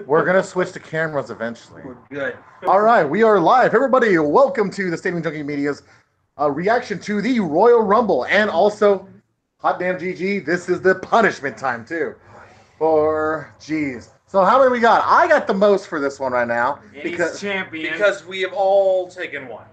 We're going to switch to cameras eventually. We're good. All right, we are live. Everybody, welcome to the Stadium Junkie Media's reaction to the Royal Rumble. And also, hot damn GG, this is the punishment time too. So how many we got? I got the most for this one right now. Because champion. Because we have all taken one.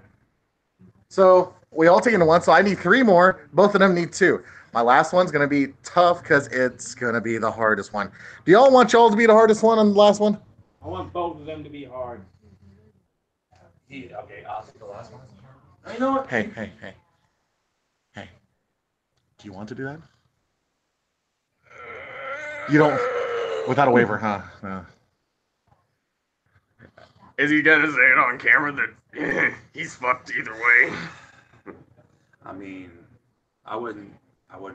So we all taken one, so I need 3 more. Both of them need 2. My last one's going to be tough because it's going to be the hardest one. Do y'all want y'all to be the hardest one on the last one? I want both of them to be hard. Okay, I'll take the last one. You know what? Hey. Do you want to do that? You don't, without a waiver, huh? No. Is he gonna say it on camera that he's fucked either way? I mean, I wouldn't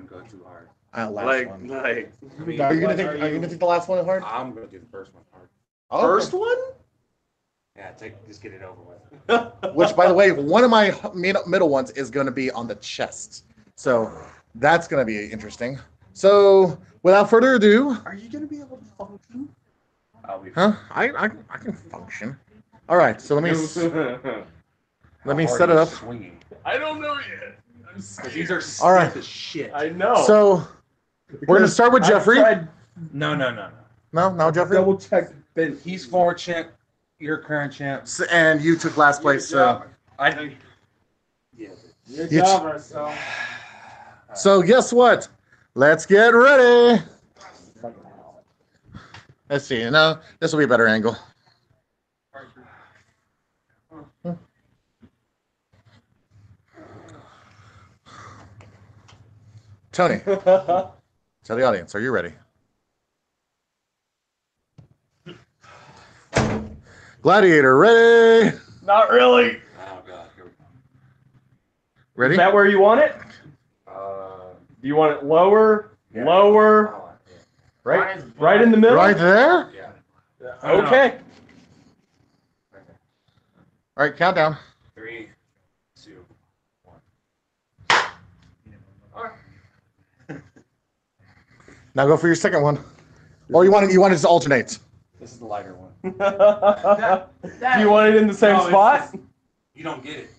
go too hard. Like, Are you gonna take the last one hard? I'm gonna do the first one hard. Okay. first one? Yeah, just get it over with. Which, by the way, one of my middle ones is going to be on the chest. So that's going to be interesting. So without further ado, Are you gonna be able to function? I'll be huh? I can function. All right. So let me set it up. Swinging. I don't know yet. I'm scared. These are All right. stiff as shit. I know. So we're going to start with Jeffrey. No. No, Jeffrey. Double check. Ben. He's former champ. You're current champ. And you took last place. So I think. Yeah. Good You job, Marcel. so guess what? Let's get ready. Let's see. No, this will be a better angle. Tony, tell the audience, are you ready? Gladiator, ready? Not really. Oh god. Here we go. Ready? Is that where you want it? Do you want it lower? Yeah. Lower? Oh, yeah. Right in the middle? Right there? Yeah. Okay. All right, countdown. 3, 2, 1. Now go for your second one. Or you want it to alternate. This is the lighter one. Do you want it in the same spot? You don't get it.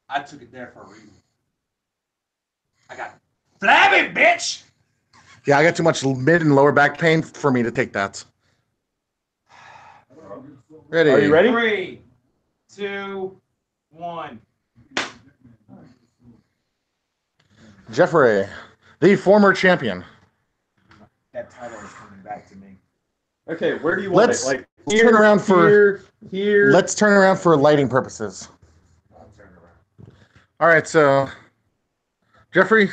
I took it there for a reason. I got flabby, bitch. Yeah, I got too much mid and lower back pain for me to take that. Ready? Are you ready? 3, 2, 1. Jeffrey, the former champion. That title is coming back to me. Okay, where do you want Let's it? Like turn around for here. Let's turn around for lighting purposes. All right, so Jeffrey,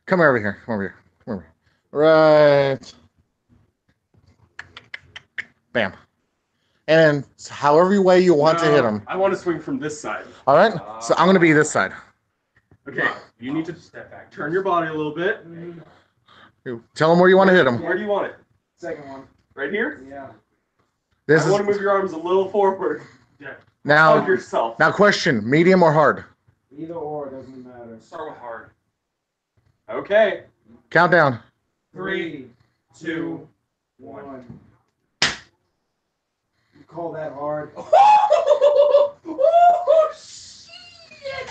come over here. Come over here. Come over here. Right. Bam. And however way you want to hit him. I want to swing from this side. All right. So I'm gonna be this side. Okay, you need to step back. Turn your body a little bit. Tell him where you want to hit him. Where do you want it? Second one. Right here? Yeah. This I want to is move your arms a little forward. Hug now. yourself. Now, question: medium or hard? Either or doesn't matter. Start with hard. Okay. Countdown. 3, 2, 1. You call that hard? Oh, shit!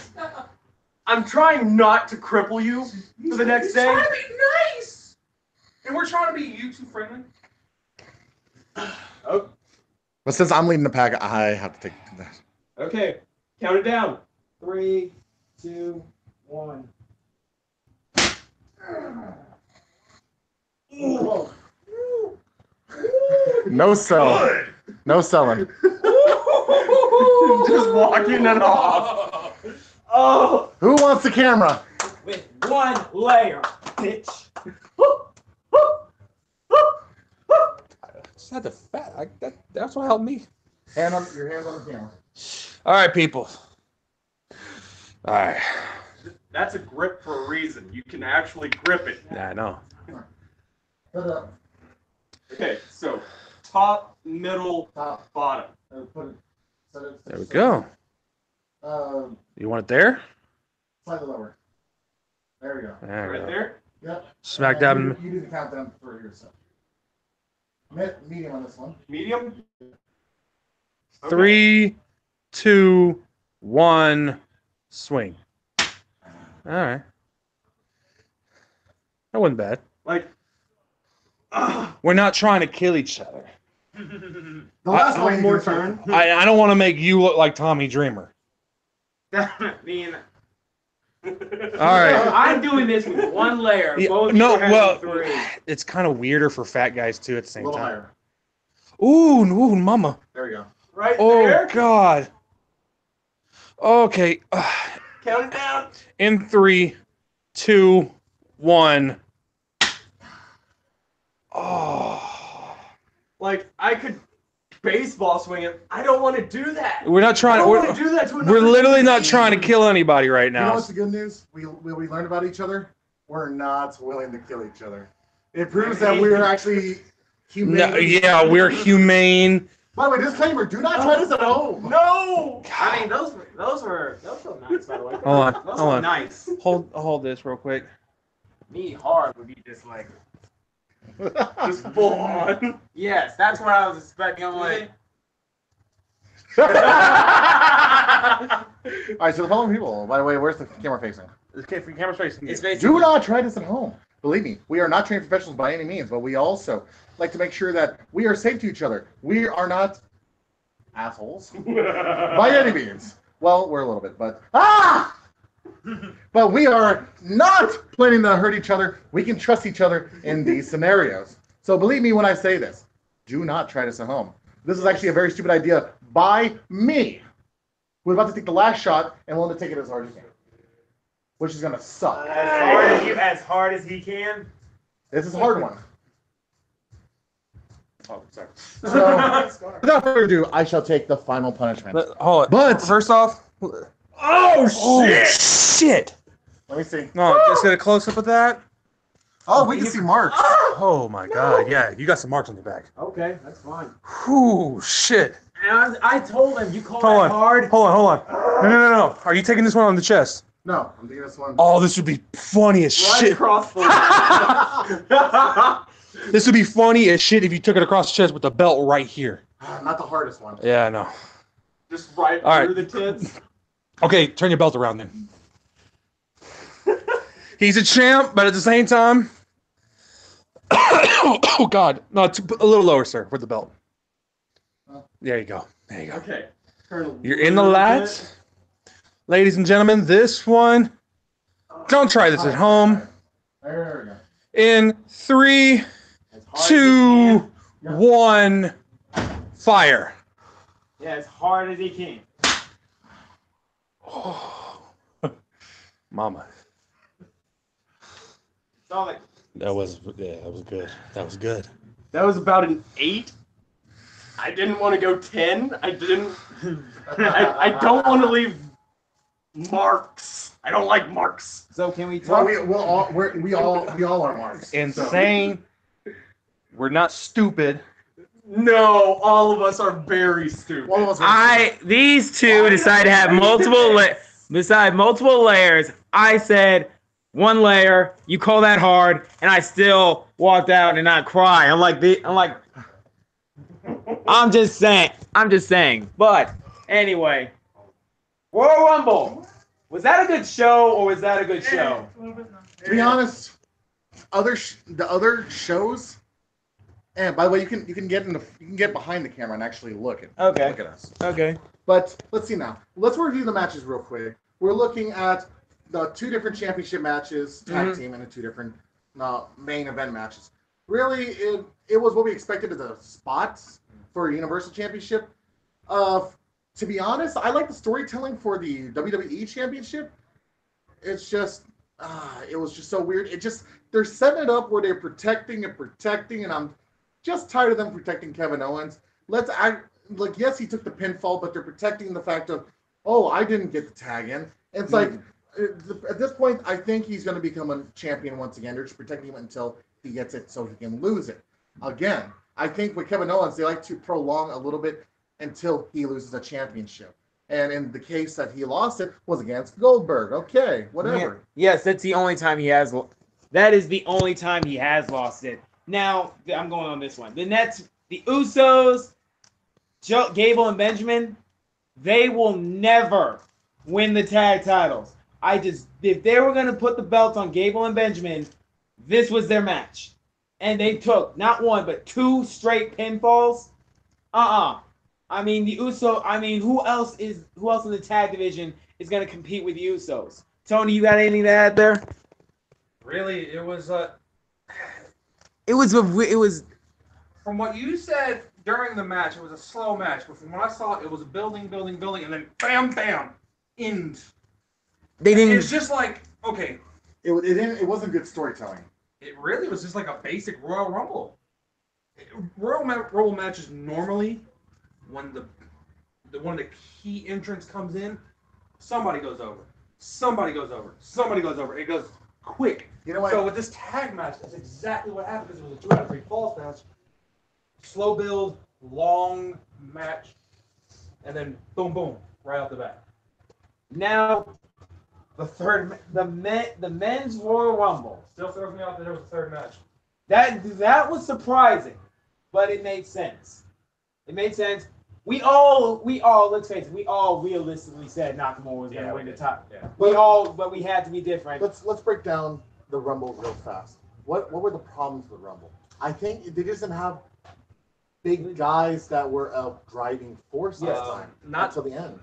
I'm trying not to cripple you for the next day. Trying to be nice. And we're trying to be YouTube friendly. Oh, But since I'm leading the pack, I have to take that. okay. Count it down. 3, 2, 1. No selling. No selling. Just walking it off. Oh. Who wants the camera? With one layer, bitch. Just had the fat. That's what helped me. Your hands on the camera. All right, people. All right. That's a grip for a reason. You can actually grip it. Yeah, I know. Put it up. Okay, so top, middle, Top. bottom. Put it. There we go. You want it there? Slightly lower. There we go. There we Right go. there. Yep. Smack dab. You do the countdown for yourself. Medium on this one. Medium? Okay. 3, 2, 1, swing. All right. That wasn't bad. Like, We're not trying to kill each other. The last one one more more turn. turn. I don't want to make you look like Tommy Dreamer. I mean, All right. I'm doing this with one layer. Yeah, Both no, you have well, three. it's kind of weirder for fat guys too at the A same little time. higher. Ooh, mama. There we go. right Oh there. God. Okay. Count it down. In 3, 2, 1. Oh. Like, I could baseball swing it. I don't want to do that. We're not I trying. don't want to We're, do that to we're another literally human not being. trying to kill anybody right You know now. what's the good news? We learned about each other. We're not willing to kill each other. It proves that we're actually humane. No, yeah, we're humane. By the way, disclaimer: do not try this at home. No. I mean, those were nice, by the way. Hold on, Those hold were on. nice. Hold this real quick. Me hard would be just like, Just full on. yes, that's what I was expecting. I'm like, All right, so the following people. By the way, where's the camera facing? Okay, for camera space. it's Do basically. not try this at home. Believe me, we are not trained professionals by any means, but we also like to make sure that we are safe to each other. We are not assholes by any means. Well, we're a little bit, but but we are not planning to hurt each other. We can trust each other in these scenarios. So believe me when I say this. Do not try this at home. This is actually a very stupid idea by me. We're about to take the last shot and willing to take it as hard as you can, which is gonna suck. As hard as he can. This is a hard one. Oh, sorry. So, without further ado, I shall take the final punishment. Hold it. But- first off, Oh shit! shit! Let me see. No, just get a close up of that. Oh, we can see marks. Oh my God! Yeah, you got some marks on your back. Okay, that's fine. Whew, shit! And I told him, you call Hold that on. hard. Hold on. No. Are you taking this one on the chest? No, I'm taking this one. Oh, this would be funny as Right shit. across the. This would be funny as shit if you took it across the chest with the belt right here. Not the hardest one. Yeah, I know. Just right All right. through the tits. Okay, turn your belt around then. He's a champ, but at the same time. Oh God! No, a little lower, sir, with the belt. There you go. There you go. Okay. Turn You're in the lights, ladies and gentlemen. This one. Don't try this at home. There we go. In 3, As hard as he 2, can. 1, fire. Yeah, as hard as he can. Mama. So like, That was good. That was good. That was about an 8. I didn't want to go 10. I didn't. I don't want to leave marks. I don't like marks. so can we Well, talk? we all are marks. Insane. We're not stupid. No, all of us are very stupid. All of us are- These two decided to have multiple layers. I said one layer. You call that hard, and I still walked out and not cry. I'm just saying. But anyway, Royal Rumble. Was that a good show, or was that a good show? To be honest, the other shows. And by the way, you can get behind the camera and actually look at us. Okay. But let's see now. Let's review the matches real quick. We're looking at the 2 different championship matches, tag team, and the 2 different main event matches. Really, it was what we expected as a spot for a Universal Championship. To be honest, I like the storytelling for the WWE Championship. It's just, it was just so weird. They're setting it up where they're protecting, and I'm just tired of them protecting Kevin Owens. Yes, he took the pinfall, but they're protecting the fact of, oh, I didn't get the tag in. It's like, at this point, I think he's going to become a champion once again. They're just protecting him until he gets it so he can lose it. Again, I think with Kevin Owens, they like to prolong a little bit until he loses a championship. And in the case that he lost it was against Goldberg. Okay, whatever. Yes, that's the only time he has. That is the only time he has lost it. Now I'm going on this one. The Usos, Gable and Benjamin, they will never win the tag titles. If they were gonna put the belts on Gable and Benjamin, this was their match, and they took not one but 2 straight pinfalls. I mean who else in the tag division is gonna compete with the Usos? Tony, you got anything to add there? Really, it was It was from what you said during the match. It was a slow match, but from what I saw, it was building, and then bam, bam, end. they didn't. It's just like okay. It wasn't good storytelling. It really was just like a basic Royal Rumble. Rumble matches normally, when one of the key entrants comes in, somebody goes over. It goes quick. You know what? So with this tag match, that's exactly what happened. Because it was a 2 out of 3 falls match. Slow build, long match, and then boom, boom, right off the bat. Now, the men's Royal Rumble. Still throws me off that there was a third match. That was surprising, but it made sense. We all let's face it, we all realistically said Nakamura was going to win the title. Yeah. But we had to be different. Let's break down the Rumble real fast. What were the problems with Rumble? I think they just didn't have big guys that were a driving force this time. Not till the end.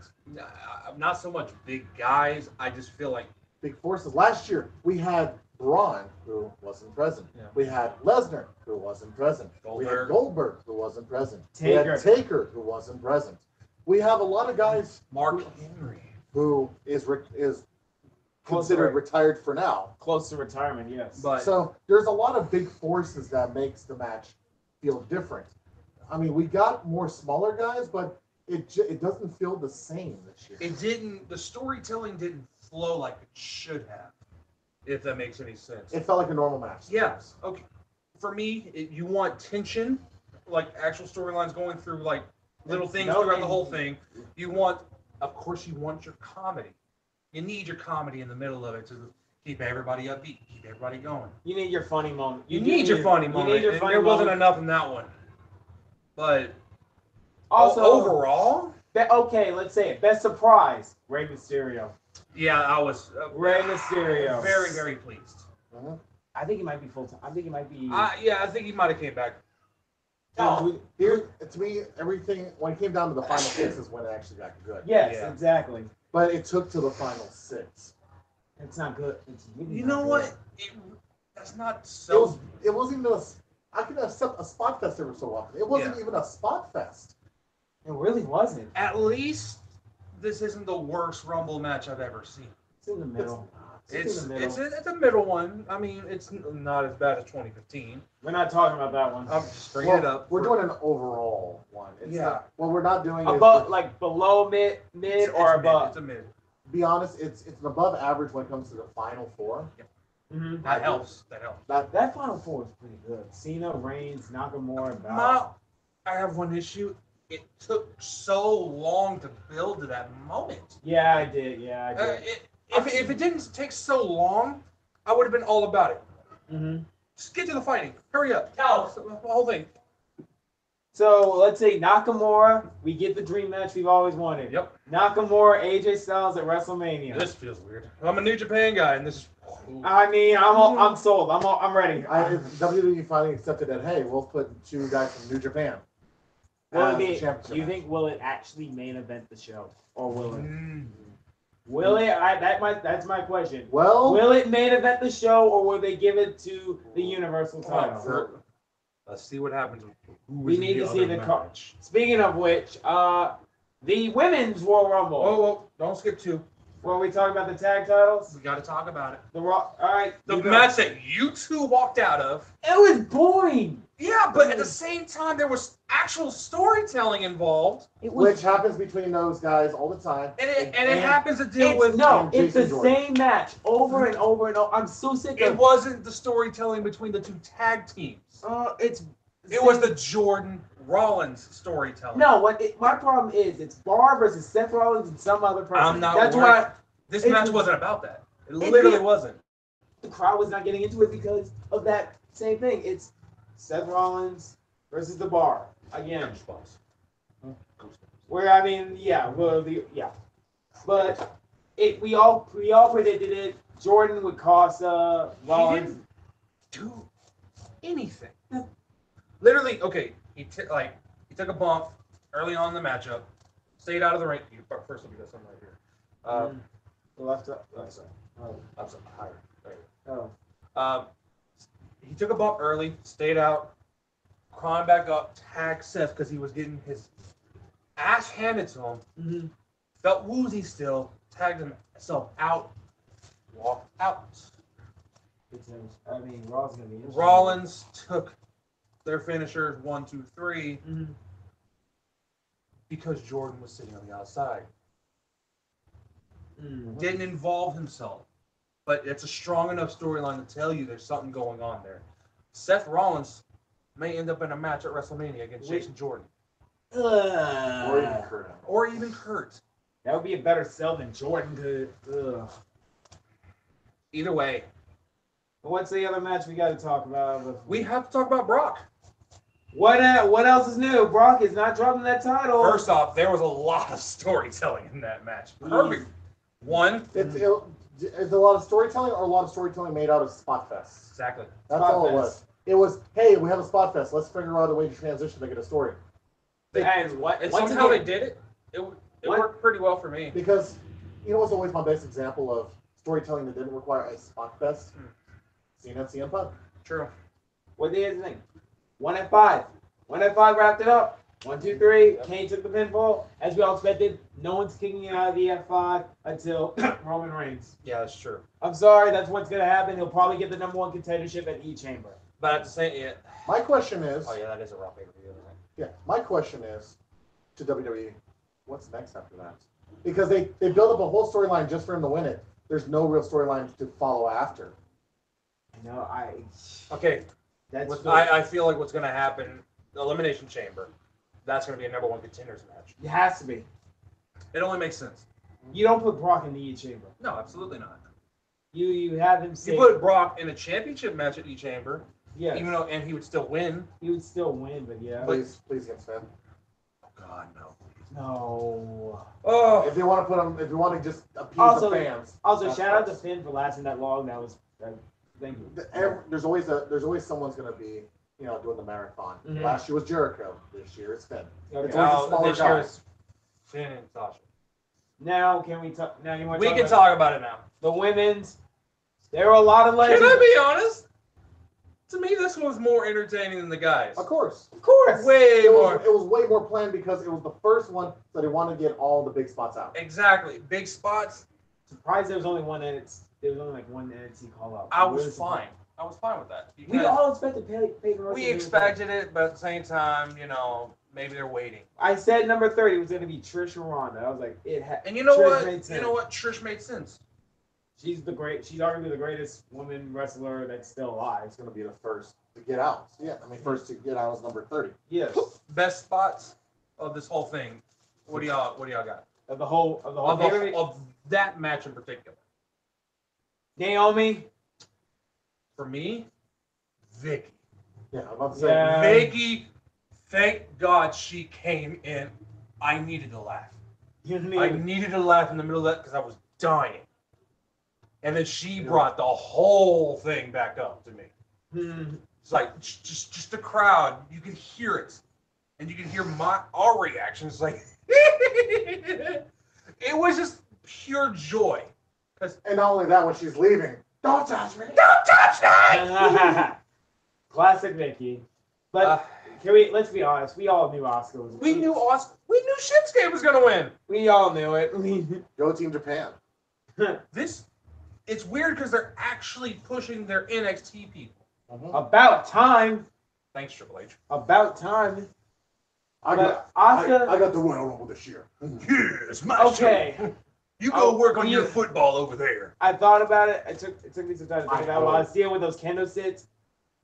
Not so much big guys. I just feel like Big forces. Last year we had Braun, who wasn't present. Yeah. We had Lesnar, who wasn't present. We had Goldberg. Goldberg, who wasn't present. We Taker. had Taker, who wasn't present. We have a lot of guys Mark Henry. who is considered retired for now. Close to retirement, yes. But So there's a lot of big forces that makes the match feel different. I mean, we got more smaller guys, but it doesn't feel the same this year. the storytelling didn't flow like it should have, if that makes any sense. It felt like a normal match. Yeah. Okay. For me, you want tension, like actual storylines going through like little things throughout the whole thing. Of course, you want your comedy. You need your comedy in the middle of it to keep everybody upbeat, keep everybody going. You need your funny moment. You need your funny moment. And there wasn't enough in that one. But Also, overall, okay, let's say it. Best surprise, Rey Mysterio. yeah, I was Rey Mysterio. very, very pleased. Mhm. I think he might be full time. I think he might be. I think he might have came back. Here, to me, everything when it came down to the final 6 is when it actually got good. Yes, Yeah. exactly. But it took to the final 6. It's not good. It's really You not know good. what? That's not so. It wasn't even I could accept a spot fest every so often. It wasn't Yeah. even a spot fest. It really wasn't. At least this isn't the worst Rumble match I've ever seen. It's in the middle. It's in the middle. it's a middle one. I mean, it's not as bad as 2015. We're not talking about that one. I'm just bringing it up. We're doing an overall one. It's Yeah. not, what we're not doing Above, is, like below mid, It's or mid, above. It's a mid. be honest, it's an above average when it comes to the final 4. Mm-hmm. That helps. That helps. That final 4 is pretty good. Cena, Reigns, Nakamura, Balor. I have one issue. It took so long to build to that moment. Yeah, I did. Yeah, I did. If it didn't take so long, I would have been all about it. Mm-hmm. Just get to the fighting. Hurry up. The whole thing. So let's say Nakamura, we get the dream match we've always wanted. Yep. Nakamura, AJ Styles at WrestleMania. This feels weird. I'm a New Japan guy, and this is. I mean, I'm sold. I'm ready. WWE finally accepted that, hey, we'll put 2 guys from New Japan. Will as it the be? championship Do you match. think will it actually main event the show, or will it? Mm. Will it? That's my question. Well, Will it main event the show, or will they give it to the Universal title? Let's see what happens. We need to see the match. Speaking of which, the women's Royal Rumble. Whoa, don't skip 2. Were we talking about the tag titles? We got to talk about it. The Raw. All right. The you go. match that you 2 walked out of. It was boring. Yeah, but at the same time, there was actual storytelling involved, It was. which happens between those guys all the time. and it happens to deal It's, with. no, it's the Jason Jordan. same match over and over and over. I'm so sick It of. wasn't the storytelling between the 2 tag teams. It was the Jordan Rollins storytelling. No, my problem is it's Bar versus Seth Rollins and some other person. I'm not That's worried. why This It match was- wasn't about that. It literally wasn't. the crowd was not getting into it because of that same thing. It's Seth Rollins versus The Bar again. Goosebumps. Where I mean, yeah, but we all predicted it. Jordan would cost Rollins. didn't do anything. Literally, okay. He took a bump early on in the matchup. Stayed out of the ring. First, let me do something right here. The left up. Oh, sorry. Up something higher. There you Oh. go. He took a bump early. Stayed out. Climbed back up. Tagged Seth because he was getting his ass handed to him. Mm-hmm. Felt woozy still. Tagged himself out. Walked out. I mean, Raw's gonna be interesting. Rollins took their finishers 1, 2, 3 Mm-hmm. because Jordan was sitting on the outside. Mm-hmm. Didn't involve himself, but it's a strong enough storyline to tell you there's something going on there. Seth Rollins may end up in a match at WrestleMania against Jason Jordan or even Kurt. That would be a better sell than Jordan could. Ugh. Either way, But what's the other match we got to talk about? we have to talk about Brock. What else is new? Brock is not dropping that title. First off, there was a lot of storytelling in that match. Perfect. One, It's a lot of storytelling or a lot of storytelling made out of spot fest. exactly. That's Spot all it fest. was. It was, hey, we have a spot fest. Let's figure out a way to transition to get a story. And what? And once somehow again- they did it. It What? worked pretty well for me. Because, you know what's always my best example of storytelling that didn't require a spot fest? Cena and CM Punk. True. What day is the thing? 1 at 5 wrapped it up. 1, 2, 3. Kane took the pinfall. As we all expected, no one's kicking out of the F5 until Roman Reigns. Yeah, that's true. I'm sorry, that's what's gonna happen. He'll probably get the #1 contendership at E Chamber. But at the same, yeah. My question is, Oh yeah, that is a Raw pay-per-view. my question is to WWE, what's next after that? Because they built up a whole storyline just for him to win it. There's no real storyline to follow after. No, Okay, that's I feel like what's going to happen, the Elimination Chamber, that's going to be a #1 contenders match. it has to be. It only makes sense. You don't put Brock in the E Chamber. No, absolutely not. You have him say You put Brock in a championship match at E Chamber, yes. even though, and he would still win. He would still win, but yeah. Please against Finn. Oh God, no. No. Oh, If they want to put him, if you want to just appease Also- the fans. Also, that's- shout out to that's- Finn for lasting that long. That was thank you. There's always someone's gonna be, doing the marathon. Mhm. Last year was Jericho. This year it's Finn. Okay. It's always a smaller this year guy. is Finn and Sasha. Now can we talk? Now you want We to can talk about it now. the women's. There were a lot of legends. Can I be honest? To me, this was more entertaining than the guys. Of course. Of course. Way more. It was way more planned because it was the first one, so they wanted to get all the big spots out. Exactly. Big spots. Surprised there was only one there was only like one NXT call out. I was fine. I was fine with that. We Because all expected Peyton Royce. we expected it, but at the same time, maybe they're waiting. I said number 30 was going to be Trish or Ronda. I was like, And you know Trish what? made You sense. know what? Trish made sense. She's arguably the greatest woman wrestler that's still alive. It's gonna be the first to get out. Yeah, first to get out is number 30. Yes. Best spots of this whole thing. What do y'all got? Of the whole Of that match in particular. Naomi. For me, Vicky. Yeah, I'm about to say. Yeah. Vicky, thank God she came in. I needed to laugh. You I needed to laugh in the middle of that because I was dying. And then she brought the whole thing back up to me. It's like just the crowd, you can hear it, and you can hear our reactions. Like it was just pure joy. And not only that, when she's leaving, don't touch me. Don't touch that! Classic Vicky. But let's be honest, we all knew Asuka was We knew Shinsuke was gonna win. We all knew it. Go Team Japan. It's weird because they're actually pushing their NXT people. About time. Thanks, Triple H. About time. I But got Asuka. the Royal Rumble this year. Yes, my Okay. show. You go work on you- your football over there. I thought about it. It took me some time to think I about it while know. I was dealing with those kendo sits.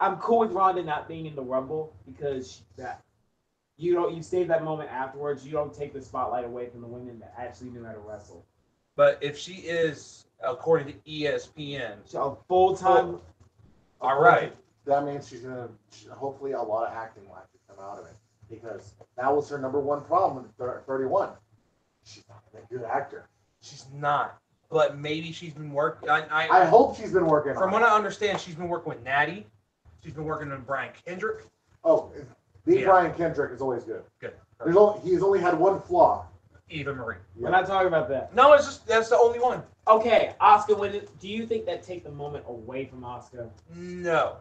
I'm cool with Ronda not being in the Rumble because you save that moment afterwards. You don't take the spotlight away from the women that actually knew how to wrestle. But if she is, according to ESPN, So a full time. all right. that means she's gonna hopefully a lot of acting will have to come out of it because that was her number one problem with 31. She's not a good actor. She's not. But maybe she's been working. I hope she's been working. From on what it. I understand, she's been working with Natty. She's been working with Brian Kendrick. Oh, the Yeah. Brian Kendrick is always good. Good. He's only had one flaw. Eva Marie. We're not talking about that. No, it's just that's the only one. Okay, Oscar. Do you think that take the moment away from Oscar? No.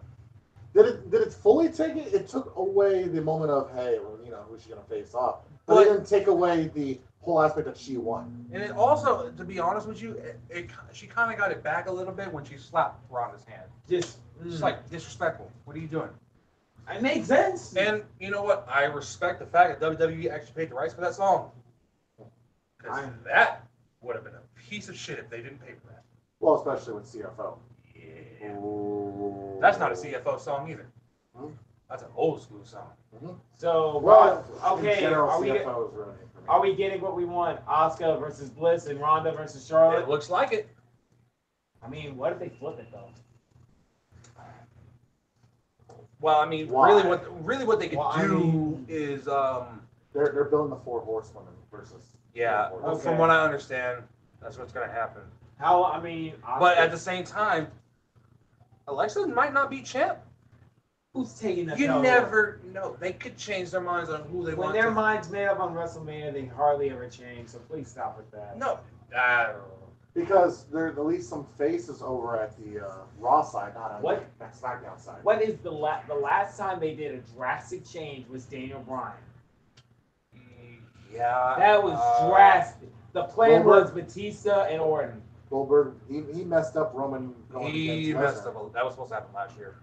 Did it fully take it? It took away the moment of hey, well, who's she gonna face off? But it didn't take away the whole aspect that she won. And it also, to be honest with you, she kind of got it back a little bit when she slapped Ronda's hand. Just Like disrespectful. What are you doing? it makes sense. And you know what? I respect the fact that WWE actually paid the rights for that song. Because that would have been a piece of shit if they didn't pay for that. Well, especially with CFO. Yeah. Ooh. That's not a CFO song either. Hmm? That's an old school song. So Well, okay, in general, are we CFO is ruining it for me. are we getting what we want? Oscar versus Bliss and Ronda versus Charlotte. It looks like it. I mean, what if they flip it though? Well, I mean, Why? really what they could Well, I do mean- is They're building the 4 horsewomen versus. yeah. Four Well, horsewomen. from Okay. what I understand, that's what's gonna happen. How? I mean, Oscar, But at the same time, Alexa might not be champ. who's taking the You title? never know. They could change their minds on who they When want their to. minds made up on WrestleMania, they hardly ever change. So please stop with that. No. Because there's at least some faces over at the Raw side, not on What? the SmackDown side. What is the last time they did a drastic change was Daniel Bryan. Yeah. That was drastic. The plan Goldberg. was Batista and Orton. Goldberg, he messed up Roman going He against messed Lesnar. up. That was supposed to happen last year.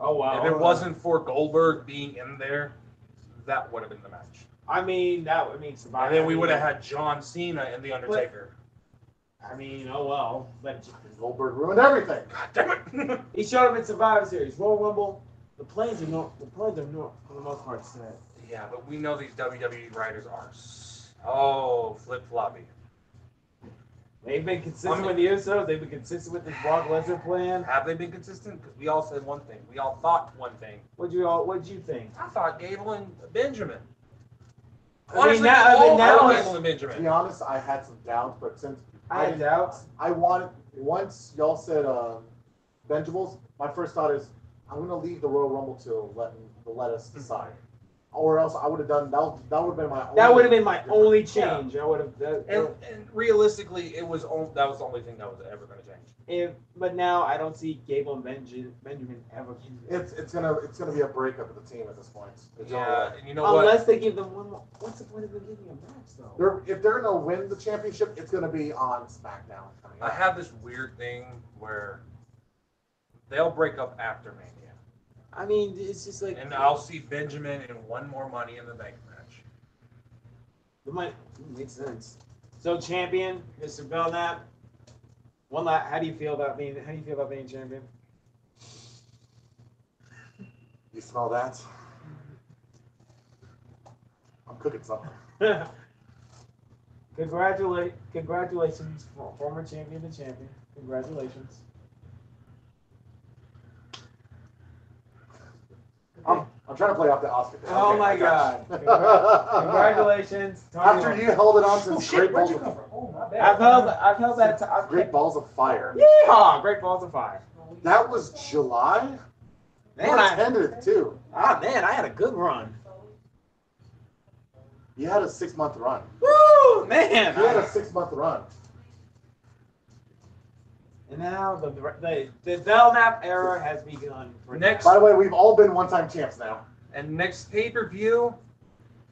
Oh wow! If it wasn't for Goldberg being in there, that would have been the match. I mean, that would mean Survivor. And then we would have had John Cena and The Undertaker. I mean, oh well. But Goldberg ruined everything. God damn it! he showed up in Survivor Series, Royal Rumble. The plans are not for the most part set. Yeah, but we know these WWE writers are so flip floppy. They've been consistent with the Usos. They've been consistent with the Brock Lesnar plan. Have they been consistent? Because we all said one thing. We all thought one thing. What'd you think? I thought Gable and Benjamin. I mean, Honestly, now- all now thought it's- Gable and To be Benjamin. honest, I had some doubts, but since I had doubts. I wanted once y'all said Benjables, my first thought is I'm gonna leave the Royal Rumble till let us decide, or else I would have done that. That would have been my. That only would have been my difference. only change. I would have. And realistically, that was the only thing that was ever going to change. But now I don't see Gable and Benjamin ever. It's gonna be a breakup of the team at this point. It's Yeah, and you know what? Unless they give them one more. What's the point of them giving a match though? If they're gonna win the championship, it's gonna be on SmackDown. coming I up. have this weird thing where they'll break up after Mania. I mean, it's just like. And I'll see Benjamin in one more Money in the Bank match. It might makes sense. So champion, Mr. Belknap. One last. How do you feel about being champion? You smell that? I'm cooking something. Congratulations, former champion to champion. Congratulations. I'm trying to play off the Oscar thing. Oh Okay, my I got God! you. Congratulations, Tony After Roman. you held it on since Oh shit, great where'd balls you of come from? Oh, my bad. I've held that. great balls of fire. Yeehaw! Great balls of fire. That was July. Man, You I, attended too. man, I had a good run. You had a 6-month run. Woo, man! You had a 6-month run. And now the Belknap era has begun. For Next- By the way, we've all been one-time champs now. And next pay-per-view,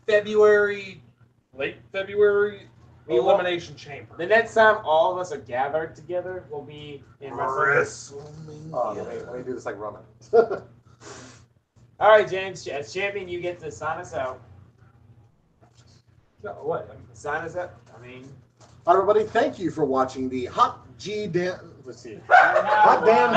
late February, We will- Elimination Chamber. the next time all of us are gathered together will be in WrestleMania. Oh, let me do this like Roman. All right, James, as champion, you get to sign us out. No, what? Sign us out. I mean, Hi, everybody. Thank you for watching the Hot G Damn. Let's see. Hot Damn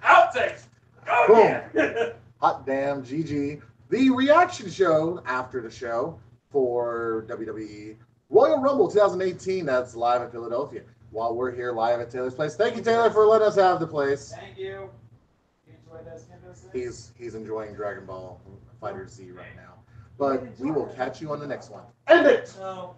Outtakes. Go Boom. again. Hot Damn GG, the reaction show after the show for WWE Royal Rumble 2018. That's live in Philadelphia. while we're here live at Taylor's place. Thank you, Taylor, for letting us have the place. Thank you. You enjoyed this? He's enjoying Dragon Ball Fighter Z right now. But we will catch you on the next one. End it! No.